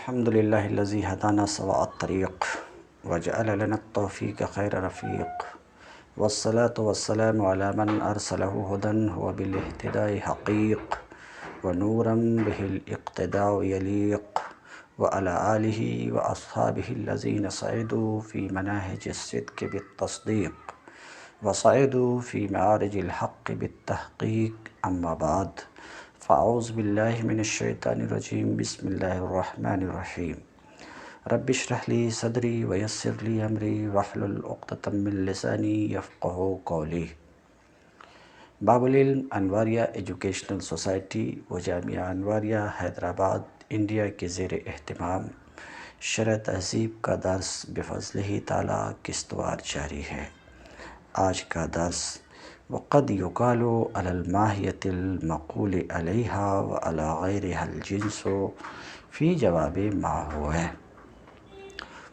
الحمد لله الذي هدانا سواء الطريق وجعل لنا التوفيق خير رفيق، والصلاة والسلام على من أرسله هدى هو بالاهتداء حقيق، ونورا به الاقتداء يليق، وعلى آله وأصحابه الذين صعدوا في مناهج الصدق بالتصديق وصعدوا في معارج الحق بالتحقيق. أما بعد، فأعوذ بالله من الشیطان الرجیم، بسم اللہ الرحمن الرحیم۔ رب اشرح لی صدری ویسر لی امری واحلل عقدۃ من لسانی یفقہوا قولی۔ باب العلم انواریہ ایجوکیشنل سوسائٹی و جامعہ انواریہ حیدرآباد انڈیا کے زیر اہتمام شرح تہذیب کا درس بفضلہ تعالی قسطوار جاری ہے۔ آج کا درس وقد یقال علی الماہیۃ المقول علیہا وعلی غیرہا الجنس فی جواب ما ہو ہے،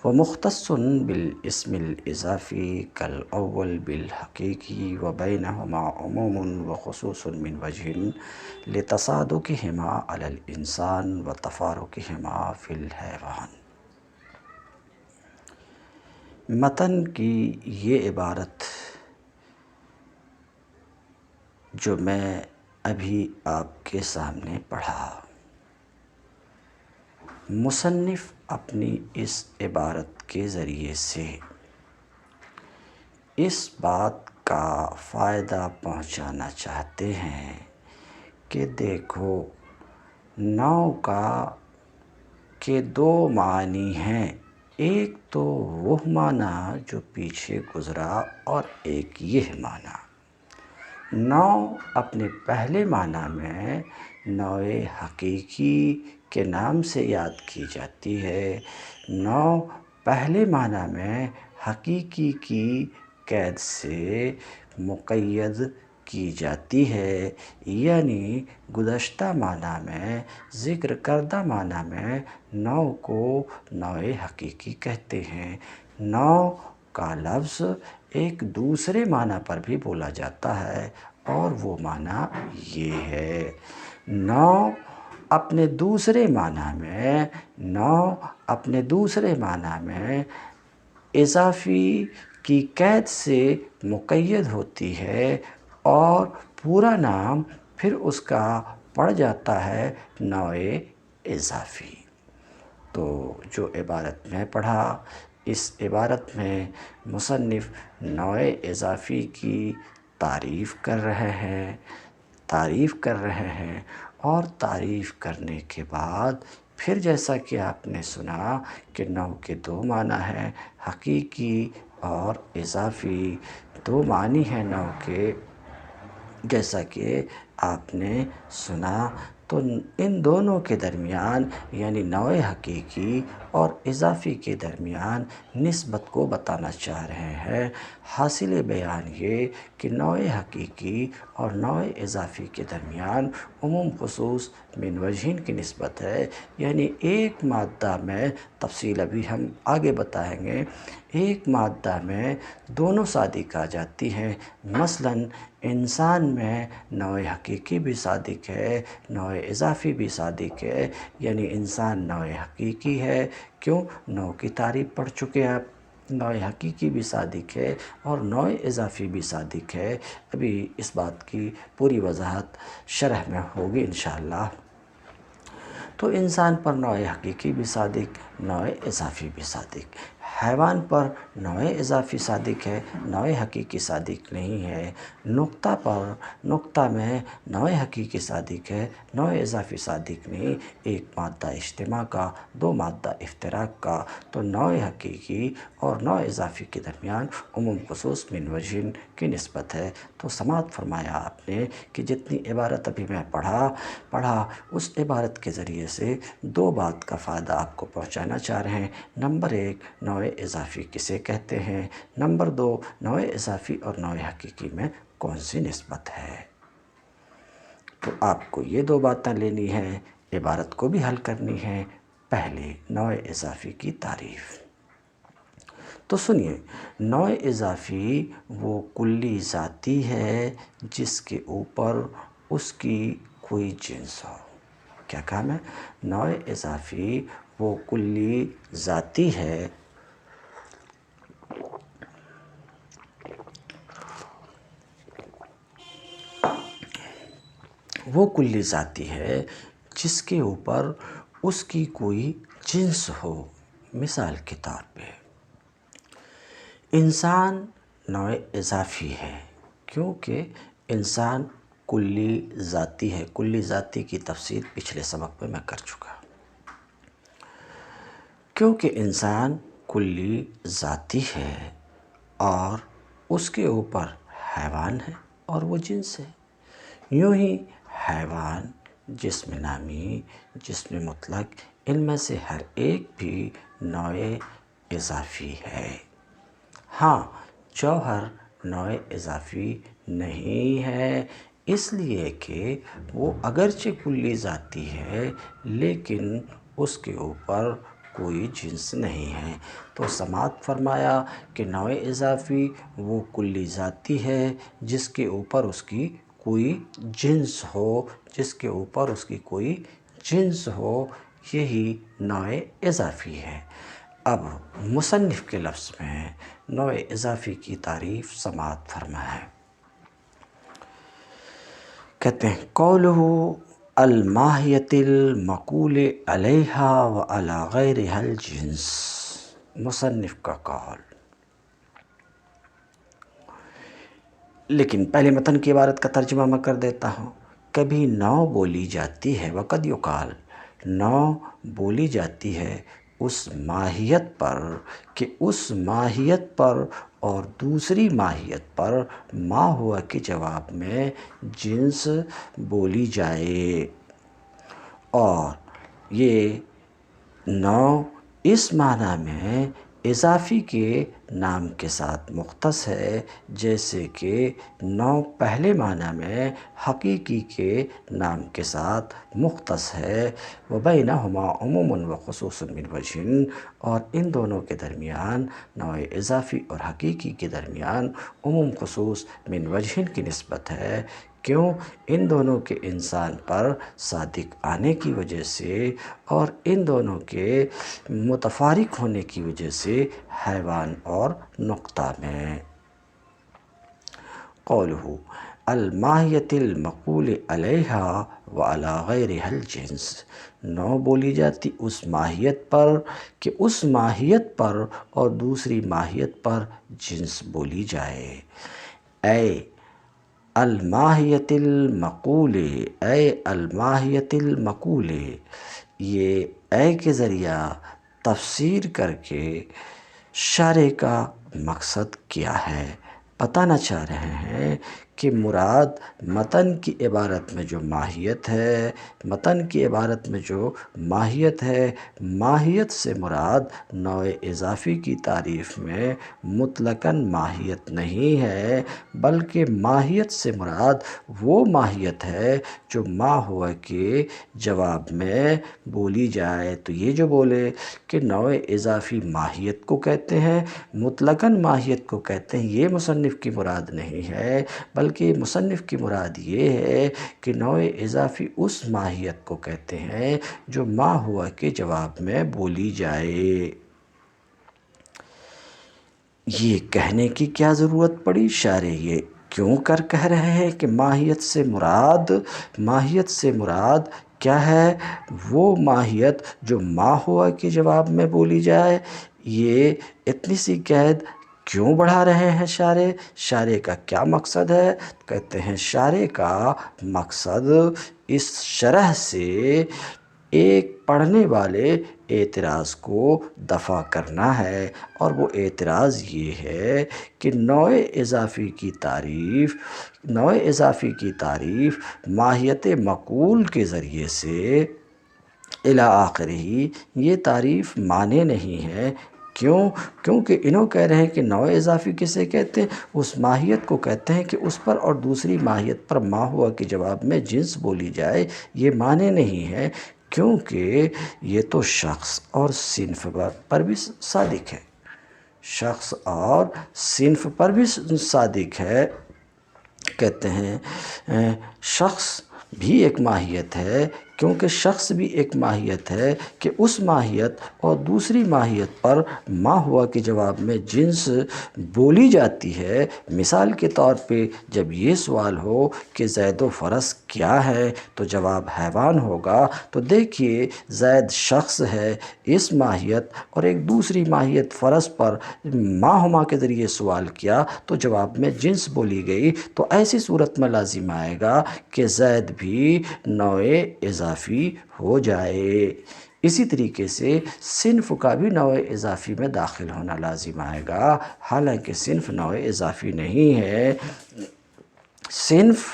ومختص بالاسم الاضافی کالاول بالحقیقی وبینہما عموم وخصوص من وجہ لتصادقہما علی الانسان وتفارقہما فی الحیوان۔ متن کی یہ عبارت جو میں ابھی آپ کے سامنے پڑھا، مصنف اپنی اس عبارت کے ذریعے سے اس بات کا فائدہ پہنچانا چاہتے ہیں کہ دیکھو، نو کا کے دو معنی ہیں، ایک تو وہ معنی جو پیچھے گزرا اور ایک یہ معنی۔ نو اپنے پہلے معنی میں نوع حقیقی کے نام سے یاد کی جاتی ہے۔ نو پہلے معنی میں حقیقی کی قید سے مقید کی جاتی ہے، یعنی گزشتہ معنی میں ذکر کردہ معنی میں نو کو نوع حقیقی کہتے ہیں۔ نو کا لفظ ایک دوسرے معنی پر بھی بولا جاتا ہے اور وہ معنی یہ ہے۔ نو اپنے دوسرے معنی میں اضافی کی قید سے مقید ہوتی ہے اور پورا نام پھر اس کا پڑ جاتا ہے نوع اضافی۔ تو جو عبارت میں پڑھا، اس عبارت میں مصنف نوع اضافی کی تعریف کر رہے ہیں اور تعریف کرنے کے بعد پھر جیسا کہ آپ نے سنا کہ نو کے دو معنی ہیں، حقیقی اور اضافی، دو معنی ہیں نو کے، جیسا کہ آپ نے سنا۔ تو ان دونوں کے درمیان یعنی نوع حقیقی اور اضافی کے درمیان نسبت کو بتانا چاہ رہے ہیں۔ حاصل بیان یہ کہ نوع حقیقی اور نوع اضافی کے درمیان عموم خصوص من وجہین کی نسبت ہے، یعنی ایک مادہ میں، تفصیل ابھی ہم آگے بتائیں گے، ایک مادہ میں دونوں صادق آ جاتی ہیں۔ مثلا انسان میں نوع حقیقی بھی صادق ہے، نوع اضافی بھی صادق ہے، یعنی انسان نوع حقیقی ہے، کیوں؟ نو کی تعریف پڑھ چکے آپ۔ نوع حقیقی بھی صادق ہے اور نوع اضافی بھی صادق ہے۔ ابھی اس بات کی پوری وضاحت شرح میں ہوگی انشاءاللہ۔ تو انسان پر نوع حقیقی بھی صادق، نوع اضافی بھی صادق۔ حیوان پر نوع اضافی صادق ہے، نوع حقیقی صادق نہیں ہے۔ نقطہ میں نوع حقیقی صادق ہے، نوع اضافی صادق نہیں۔ ایک مادہ اجتماع کا، دو مادہ افتراق کا، تو نوع حقیقی اور نوع اضافی کے درمیان عموم خصوص من وجہین کی نسبت ہے۔ تو سماعت فرمایا آپ نے کہ جتنی عبارت ابھی میں پڑھا اس عبارت کے ذریعے سے دو بات کا فائدہ آپ کو پہنچانا چاہ رہے ہیں۔ نمبر ایک، نوع اضافی کسے کہتے ہیں؟ نمبر دو، نوع اضافی اور نوع حقیقی میں کون سی نسبت ہے؟ تو آپ کو یہ دو باتیں لینی ہیں، عبارت کو بھی حل کرنی ہے۔ پہلے نوع اضافی کی تعریف۔ تو سنیے، نوع اضافی وہ کلی ذاتی ہے جس کے اوپر اس کی کوئی جنس ہو۔ کیا کہا میں؟ نوع اضافی وہ کلی ذاتی ہے، وہ کلی ذاتی ہے جس کے اوپر اس کی کوئی جنس ہو۔ مثال کے طور پہ انسان نوع اضافی ہے، کیونکہ انسان کلی ذاتی ہے۔ کلی ذاتی کی تفصیل پچھلے سبق میں میں کر چکا۔ کیونکہ انسان کلی ذاتی ہے اور اس کے اوپر حیوان ہے اور وہ جنس ہے، یوں ہی حیوان، جسم نامی، جسم مطلق، ان میں سے ہر ایک بھی نوع اضافی ہے۔ ہاں، جوہر نوع اضافی نہیں ہے، اس لیے کہ وہ اگرچہ کلی ذاتی ہے لیکن اس کے اوپر کوئی جنس نہیں ہے۔ تو سماعت فرمایا کہ نوع اضافی وہ کلی ذاتی ہے جس کے اوپر اس کی کوئی جنس ہو، جس کے اوپر اس کی کوئی جنس ہو، یہی نوع اضافی ہے۔ اب مصنف کے لفظ میں نوع اضافی کی تعریف سماعت فرمائیں۔ کہتے ہیں قولہ الماہیۃ المقول علیہا وعلی غیرہا الجنس۔ مصنف کا قول، لیکن پہلے متن کی عبارت کا ترجمہ میں کر دیتا ہوں۔ کبھی نو بولی جاتی ہے، وقد یقال، نو بولی جاتی ہے اس ماہیت پر کہ اس ماہیت پر اور دوسری ماہیت پر ما ہوا کے جواب میں جنس بولی جائے، اور یہ نو اس معنی میں اضافی کے نام کے ساتھ مختص ہے جیسے کہ نو پہلے معنی میں حقیقی کے نام کے ساتھ مختص ہے۔ وبینہما عموم و خصوص من وجہ، اور ان دونوں کے درمیان، نوع اضافی اور حقیقی کے درمیان عموم خصوص من وجہ کی نسبت ہے۔ کیوں؟ ان دونوں کے انسان پر صادق آنے کی وجہ سے اور ان دونوں کے متفارق ہونے کی وجہ سے حیوان اور نقطہ میں۔ قولہ الماہیۃ المقول علیہا وعلی غیرہا الجنس۔ نو بولی جاتی اس ماہیت پر کہ اس ماہیت پر اور دوسری ماہیت پر جنس بولی جائے۔ اے الماہیۃ المقول، اے الماہیۃ المقول، یہ اے کے ذریعہ تفسیر کر کے شارح کا مقصد کیا ہے؟ بتانا چاہ رہے ہیں کہ مراد متن کی عبارت میں جو ماہیت ہے، متن کی عبارت میں جو ماہیت ہے، ماہیت سے مراد نوع اضافی کی تعریف میں مطلقاً ماہیت نہیں ہے، بلکہ ماہیت سے مراد وہ ماہیت ہے جو ما ہوا کے جواب میں بولی جائے۔ تو یہ جو بولے کہ نوع اضافی ماہیت کو کہتے ہیں، مطلقاً ماہیت کو کہتے ہیں، یہ مصنف کی مراد نہیں ہے، بلکہ مصنف کی مراد یہ ہے کہ نوع اضافی اس ماہیت کو کہتے ہیں جو ما ہوا کے جواب میں بولی جائے۔ یہ کہنے کی کیا ضرورت پڑی؟ شارح یہ کیوں کر کہہ رہے ہیں کہ ماہیت سے مراد کیا ہے؟ وہ ماہیت جو ما ہوا کے جواب میں بولی جائے۔ یہ اتنی سی قید کیوں بڑھا رہے ہیں شارح کا کیا مقصد ہے؟ کہتے ہیں شارح کا مقصد اس شرح سے ایک پڑھنے والے اعتراض کو دفع کرنا ہے، اور وہ اعتراض یہ ہے کہ نوع اضافی کی تعریف ماہیت مقول کے ذریعے سے الی آخرہ، یہ تعریف معنی نہیں ہے۔ کیوں؟ کیونکہ انہوں کہہ رہے ہیں کہ نوع اضافی کسے کہتے ہیں؟ اس ماہیت کو کہتے ہیں کہ اس پر اور دوسری ماہیت پر ما ہوا کے جواب میں جنس بولی جائے۔ یہ معنی نہیں ہے، کیونکہ یہ تو شخص اور صنف پر بھی صادق ہے، شخص اور صنف پر بھی صادق ہے۔ کہتے ہیں شخص بھی ایک ماہیت ہے، کیونکہ شخص بھی ایک ماہیت ہے کہ اس ماہیت اور دوسری ماہیت پر ما ہوا کے جواب میں جنس بولی جاتی ہے۔ مثال کے طور پہ جب یہ سوال ہو کہ زید و فرس کیا ہے تو جواب حیوان ہوگا، تو دیکھیے زید شخص ہے، اس ماہیت اور ایک دوسری ماہیت فرس پر ما ہما کے ذریعے سوال کیا تو جواب میں جنس بولی گئی، تو ایسی صورت میں لازم آئے گا کہ زید بھی نوع اضافی ہو جائے۔ اسی طریقے سے صنف کا بھی نوع اضافی میں داخل ہونا لازم آئے گا، حالانکہ صنف نوع اضافی نہیں ہے۔ صنف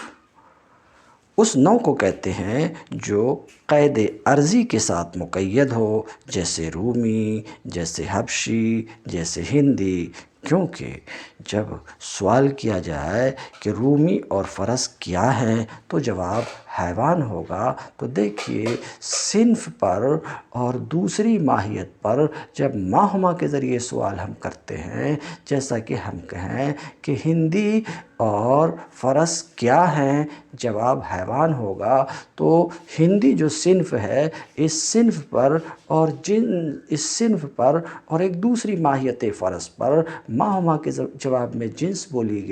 اس نوع کو کہتے ہیں جو قید عرضی کے ساتھ مقید ہو، جیسے رومی، جیسے حبشی، جیسے ہندی، کیونکہ جب سوال کیا جائے کہ رومی اور فرس کیا ہے تو جواب حیوان ہوگا، تو دیکھیے صنف پر اور دوسری ماہیت پر جب ما ہما کے ذریعے سوال ہم کرتے ہیں، جیسا کہ ہم کہیں کہ ہندی اور فرس کیا ہیں، جواب حیوان ہوگا، تو ہندی جو صنف ہے اس صنف پر اور اس صنف پر اور ایک دوسری ماہیت فرس پر ما ہما کے جواب میں جنس بولی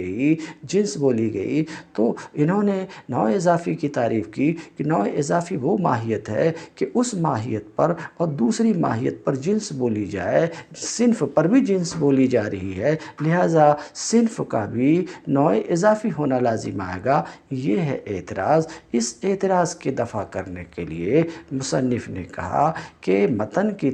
گئی، تو انہوں نے نوع اضافی کی تعریف کی کہ نوع اضافی وہ ماہیت ہے کہ اس ماہیت پر اور دوسری ماہیت پر جنس بولی جائے، صنف پر بھی جنس بولی جا رہی ہے، لہٰذا صنف کا بھی نوع اضافی ہونا لازم آئے گا۔ یہ ہے اعتراض۔ اس اعتراض کے دفع کرنے کے لیے مصنف نے کہا کہ متن کی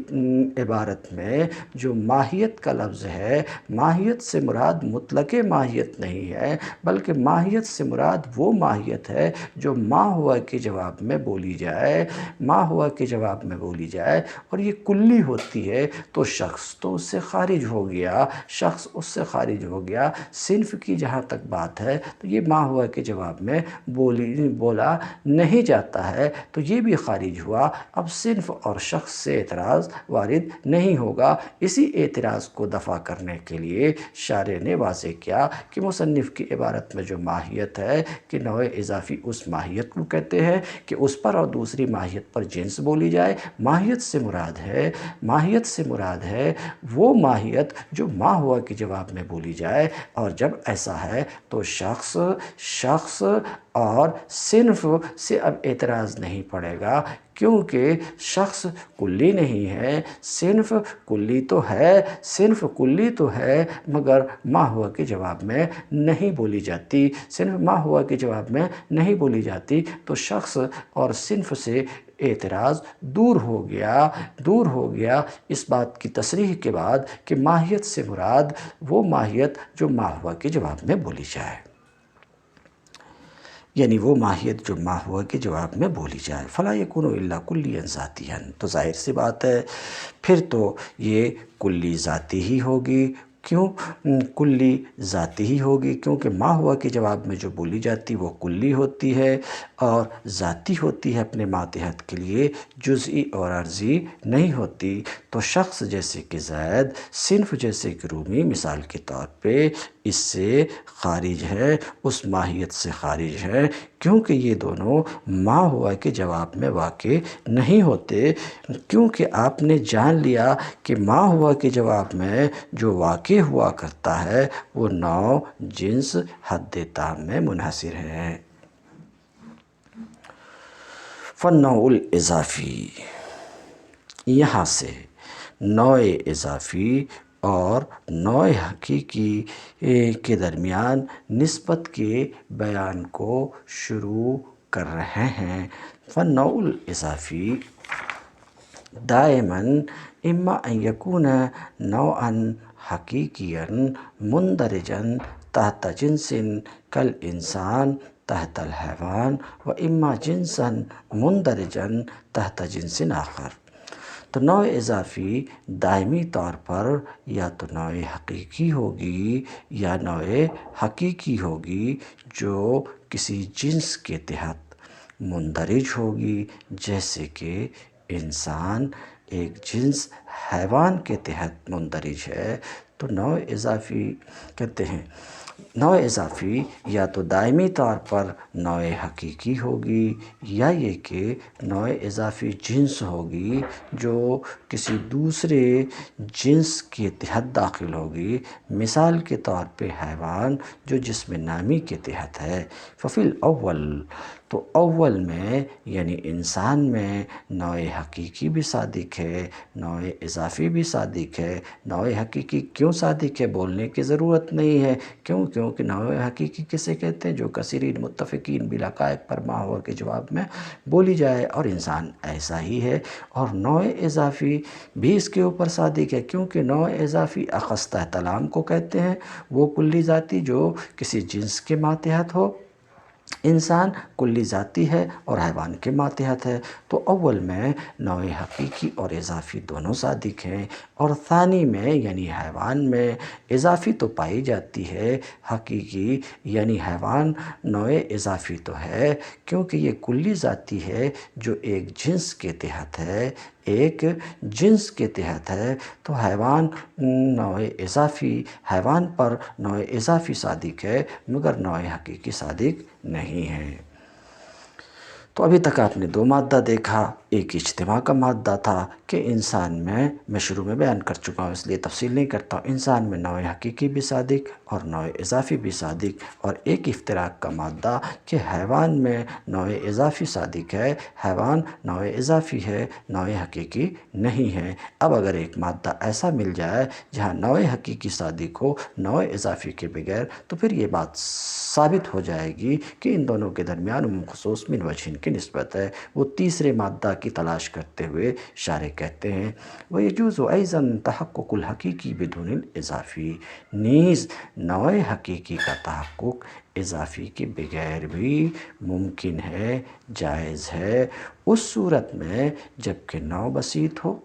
عبارت میں جو ماہیت کا لفظ ہے، ماہیت سے مراد مطلق ماہیت نہیں ہے، بلکہ ماہیت سے مراد وہ ماہیت ہے جو ما ہوا کے جواب میں بولی جائے، اور یہ کلی ہوتی ہے تو شخص تو اس سے خارج ہو گیا، صنف کی جہاں تک بات ہے تو یہ ما ہوا کے جواب میں بولا نہیں جاتا ہے تو یہ بھی خارج ہوا، اب صنف اور شخص سے اعتراض وارد نہیں ہوگا۔ اسی اعتراض کو دفع کرنے کے لیے شارح نے واضح کیا کہ مصنف کی عبارت میں جو ماہیت ہے کہ نوع اضافی اس ماہیت کو کہتے ہیں کہ اس پر اور دوسری ماہیت پر جنس بولی جائے، ماہیت سے مراد ہے وہ ماہیت جو ما ہوا کے جواب میں بولی جائے، اور جب ایسا ہے تو شخص اور صنف سے اب اعتراض نہیں پڑے گا، کیونکہ شخص کلی نہیں ہے، صنف کلی تو ہے مگر ما ہوا کے جواب میں نہیں بولی جاتی، تو شخص اور صنف سے اعتراض دور ہو گیا اس بات کی تصریح کے بعد کہ ماہیت سے مراد وہ ماہیت جو ما ہوا کے جواب میں بولی جائے، یعنی وہ ماہیت جو ما ہوا کے جواب میں بولی جائے۔ فلا یکون الا کلیا ذاتیا، تو ظاہر سی بات ہے پھر تو یہ کلی ذاتی ہی ہوگی۔ کیوں کلی ذاتی ہی ہوگی؟ کیونکہ ما ہوا کے جواب میں جو بولی جاتی وہ کلی ہوتی ہے اور ذاتی ہوتی ہے اپنے ماتحت کے لیے، جزئی اور عرضی نہیں ہوتی۔ تو شخص جیسے کہ زید، صنف جیسے کہ رومی مثال کے طور پہ اس سے خارج ہے، اس ماہیت سے خارج ہے، کیونکہ یہ دونوں ما ہوا کے جواب میں واقع نہیں ہوتے، کیونکہ آپ نے جان لیا کہ ما ہوا کے جواب میں جو واقع ہوا کرتا ہے وہ نوع، جنس، حد تام میں منحصر ہے۔ فالنوع الاضافی، یہاں سے نوع اضافی اور نوع حقیقی کے درمیان نسبت کے بیان کو شروع کر رہے ہیں۔ فالنوع الاضافی دائماً اما ان یکون نوعا حقیقیا مندرجا تحت جنس کالانسان تحت الحیوان و اما جنسا مندرجا تحت جنس آخر۔ تو نوع اضافی دائمی طور پر یا تو نوع حقیقی ہوگی یا نوع حقیقی ہوگی جو کسی جنس کے تحت مندرج ہوگی، جیسے کہ انسان ایک جنس حیوان کے تحت مندرج ہے تو نوع اضافی کہتے ہیں نوع اضافی یا تو دائمی طور پر نوع حقیقی ہوگی یا یہ کہ نوع اضافی جنس ہوگی جو کسی دوسرے جنس کے تحت داخل ہوگی، مثال کے طور پہ حیوان جو جسم نامی کے تحت ہے۔ ففی الاول، تو اول میں یعنی انسان میں نوع حقیقی بھی صادق ہے، نوع اضافی بھی صادق ہے۔ نوع حقیقی کیوں صادق ہے بولنے کی ضرورت نہیں ہے، کیونکہ نوع حقیقی کسے کہتے ہیں؟ جو کثیرین متفقین بالحقائق پر ما ہوا کے جواب میں بولی جائے، اور انسان ایسا ہی ہے۔ اور نوع اضافی بھی اس کے اوپر صادق ہے، کیونکہ نوع اضافی اخص تحت العام کو کہتے ہیں، وہ کلی ذاتی جو کسی جنس کے ماتحت ہو۔ انسان کلی ذاتی ہے اور حیوان کے ماتحت ہے، تو اول میں نوع حقیقی اور اضافی دونوں صادق ہیں، اور ثانی میں یعنی حیوان میں اضافی تو پائی جاتی ہے، حقیقی یعنی حیوان نوع اضافی تو ہے، کیونکہ یہ کلی ذاتی ہے جو ایک جنس کے تحت ہے، ایک جنس کے تحت ہے، تو حیوان نوع اضافی حیوان پر نوع اضافی صادق ہے، مگر نوع حقیقی صادق نہیں ہے۔ تو ابھی تک آپ نے دو مادہ دیکھا، ایک اجتماع کا مادہ تھا کہ انسان میں شروع میں بیان کر چکا ہوں، اس لیے تفصیل نہیں کرتا ہوں، انسان میں نوع حقیقی بھی صادق اور نوع اضافی بھی صادق، اور ایک افتراق کا مادہ کہ حیوان میں نوع اضافی صادق ہے، حیوان نوع اضافی ہے، نوع حقیقی نہیں ہے۔ اب اگر ایک مادہ ایسا مل جائے جہاں نوع حقیقی صادق ہو نوع اضافی کے بغیر، تو پھر یہ بات ثابت ہو جائے گی کہ ان دونوں کے درمیان عموم خصوص من وجہن کی نسبت ہے۔ وہ تیسرے مادہ کی تلاش کرتے ہوئے شارح کہتے ہیں وَيَجُوزُ أَيْضًا تَحَقُّقُ الْحَقِيقِ بِدُونِ الْإِضَافِ، نیز نوع حقیقی کا تحقق اضافی کے بغیر بھی ممکن ہے، جائز ہے، اس صورت میں جب کہ نوع بسیط ہو۔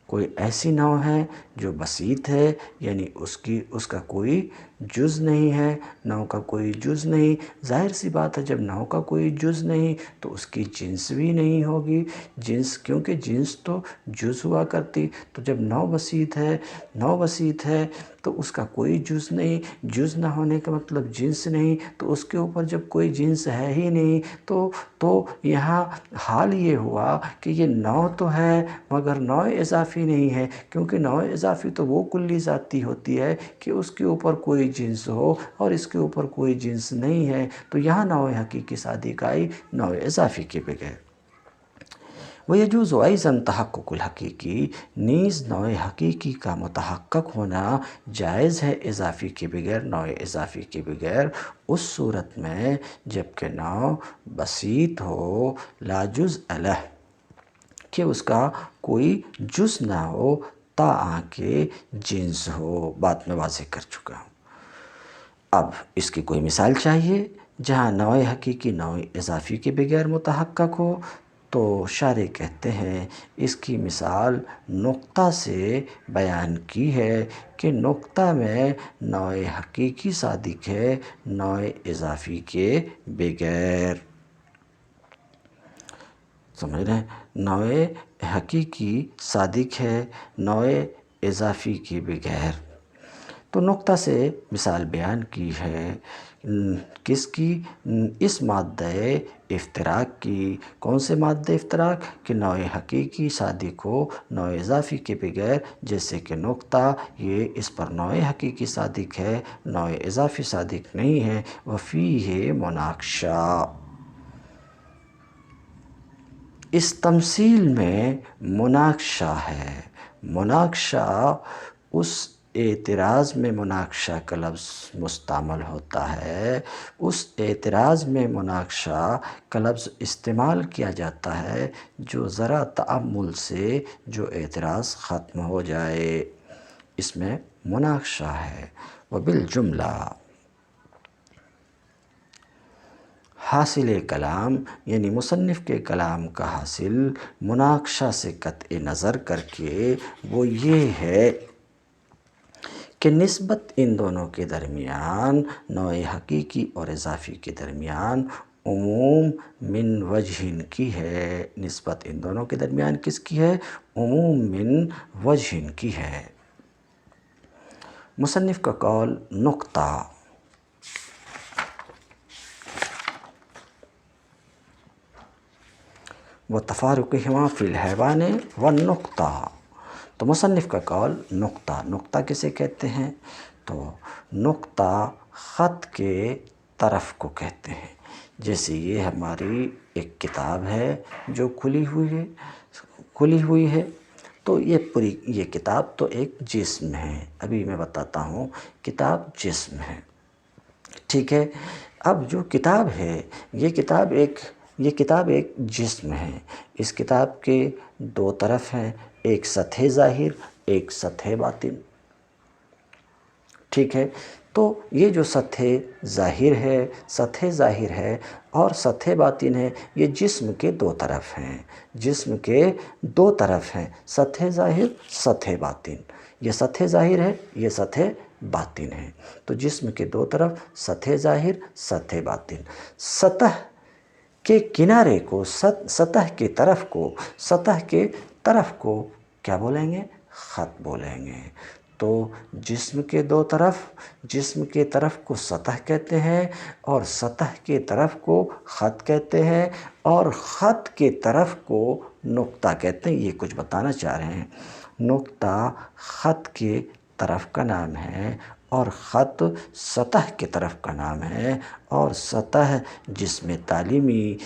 کوئی ایسی نوع ہے جو بسیط ہے، یعنی اس کا کوئی جز نہیں ہے، نوع کا کوئی جز نہیں، ظاہر سی بات ہے جب نوع کا کوئی جز نہیں تو اس کی جنس بھی نہیں ہوگی، کیونکہ جنس تو جز ہوا کرتی، تو جب نوع بسیط ہے تو اس کا کوئی جز نہیں، جز نہ ہونے کا مطلب جنس نہیں، تو اس کے اوپر جب کوئی جنس ہے ہی نہیں تو یہاں حال یہ ہوا کہ یہ نوع تو ہے مگر نوع اضافی نہیں ہے، کیونکہ نوع اضافی تو وہ کلی ذاتی ہوتی ہے کہ اس کے اوپر کوئی جنس ہو اور اس کے اوپر کوئی جنس نہیں ہے، تو یہاں نوع حقیقی صادق آئی نوع اضافی کے بغیر۔ وَيَجُوزُ أَيْضًا تَحَقُّقُ الْحَقِيقِ، نیز نوع حقیقی کا متحقق ہونا جائز ہے اضافی کے بغیر، نوع اضافی کے بغیر، اس صورت میں جب کہ نوع بسیط ہو لا جزء لہ، کہ اس کا کوئی جز نہ ہو تاں کہ جنس ہو، بات میں واضح کر چکا ہوں۔ اب اس کی کوئی مثال چاہیے جہاں نوع حقیقی نوع اضافی کے بغیر متحقق ہو، تو شارح کہتے ہیں اس کی مثال نقطہ سے بیان کی ہے کہ نقطہ میں نوع حقیقی صادق ہے نوع اضافی کے بغیر۔ سمجھ رہے ہیں؟ نوع حقیقی صادق ہے نوع اضافی کے بغیر، تو نقطہ سے مثال بیان کی ہے، کس کی؟ اس مادہ افتراق کی۔ کون سے مادہ افتراق؟ کہ نوع حقیقی صادق ہو نوع اضافی کے بغیر، جیسے کہ نقطہ یہ اس پر نوع حقیقی صادق ہے نوع اضافی صادق نہیں ہے، وفیہ مناقشہ، اس تمثیل میں مناقشہ ہے۔ مناقشہ اس اعتراض میں مناقشہ کا لفظ مستعمل ہوتا ہے، اس اعتراض میں مناقشہ کا لفظ استعمال کیا جاتا ہے جو ذرا تأمل سے جو اعتراض ختم ہو جائے، اس میں مناقشہ ہے۔ وبالجملہ، حاصل کلام یعنی مصنف کے کلام کا حاصل مناقشہ سے قطع نظر کر کے وہ یہ ہے کہ نسبت ان دونوں کے درمیان، نوع حقیقی اور اضافی کے درمیان عموم من وجہن کی ہے، نسبت ان دونوں کے درمیان کس کی ہے؟ عموم من وجہن کی ہے۔ مصنف کا قول نقطہ وتفارقہما فی الحیوان والنقطہ، تو مصنف کا قول نقطہ، نقطہ کسے کہتے ہیں؟ تو نقطہ خط کے طرف کو کہتے ہیں۔ جیسے یہ ہماری ایک کتاب ہے جو کھلی ہوئی ہے، تو یہ کتاب تو ایک جسم ہے۔ ابھی میں بتاتا ہوں، کتاب جسم ہے، ٹھیک ہے۔ اب جو کتاب ہے، یہ کتاب ایک جسم ہے۔ اس کتاب کے دو طرف ہیں، ایک سطح ظاہر، ایک سطح باطن، ٹھیک ہے۔ تو یہ جو سطح ظاہر ہے اور سطح باطن ہے، یہ جسم کے دو طرف ہیں، سطح ظاہر، سطح باطن۔ یہ سطح ظاہر ہے، یہ سطح باطن ہے۔ تو جسم کے دو طرف، سطح ظاہر، سطح باطن۔ سطح کے کنارے کو، سطح کے طرف کو کیا بولیں گے؟ خط بولیں گے۔ تو جسم کے دو طرف، جسم کے طرف کو سطح کہتے ہیں، اور سطح کے طرف کو خط کہتے ہیں، اور خط کے طرف کو نقطہ کہتے ہیں۔ یہ کچھ بتانا چاہ رہے ہیں۔ نقطہ خط کے طرف کا نام ہے، اور خط سطح کے طرف کا نام ہے، اور سطح جسم تعلیمی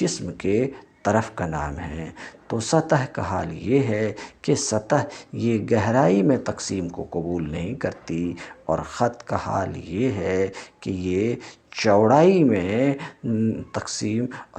جسم کے طرف کا نام ہے۔ تو سطح کا حال یہ ہے کہ سطح یہ گہرائی میں تقسیم کو قبول نہیں کرتی، اور خط کا حال یہ ہے کہ یہ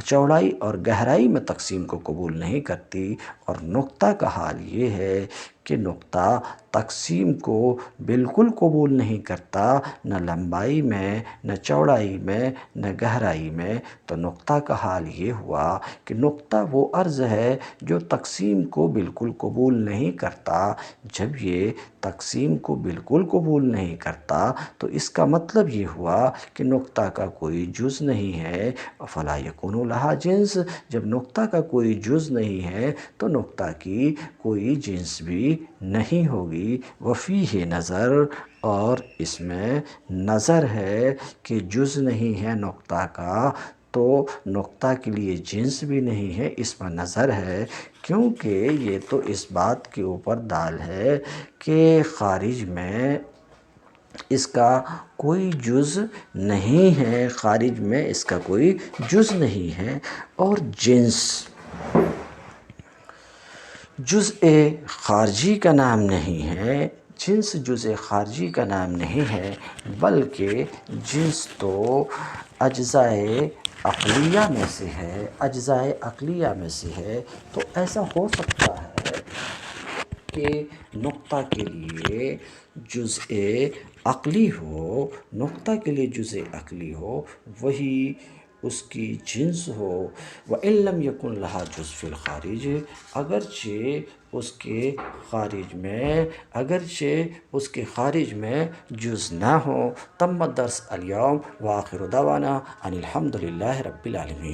چوڑائی اور گہرائی میں تقسیم کو قبول نہیں کرتی، اور نقطہ کا حال یہ ہے کہ نقطہ تقسیم کو بالکل قبول نہیں کرتا، نہ لمبائی میں، نہ چوڑائی میں، نہ گہرائی میں۔ تو نقطہ کا حال یہ ہوا کہ نقطہ وہ عرض ہے جو تقسیم کو بالکل قبول نہیں کرتا۔ جب یہ تقسیم کو بالکل قبول نہیں کرتا، تو اس کا مطلب یہ ہوا کہ نقطہ کا کوئی جز نہیں ہے، فلا یکون لہا جنس۔ جب نقطہ کا کوئی جز نہیں ہے، تو نقطہ کی کوئی جنس بھی نہیں ہوگی۔ وفیہ نظر، اور اس میں نظر ہے کہ جز نہیں ہے نقطہ کا، تو نقطہ کے لیے جنس بھی نہیں ہے، اس میں نظر ہے، کیونکہ یہ تو اس بات کے اوپر دال ہے کہ خارج میں اس کا کوئی جز نہیں ہے، خارج میں اس کا کوئی جز نہیں ہے۔ اور جزء خارجی کا نام نہیں ہے، جنس جزء خارجی کا نام نہیں ہے، بلکہ جنس تو اجزائے عقلیہ میں سے ہے۔ تو ایسا ہو سکتا ہے کہ نقطہ کے لیے جزء عقلی ہو، وہی اس کی جنس ہو۔ وَإِن لَّمْ يَكُن لَّهَا جُزْءٌ فِي الْخَارِجِ، اگرچہ اس کے خارج میں جز نہ ہو۔ تم الدرس اليوم، وآخر دعوانا ان الحمد للہ رب العالمین۔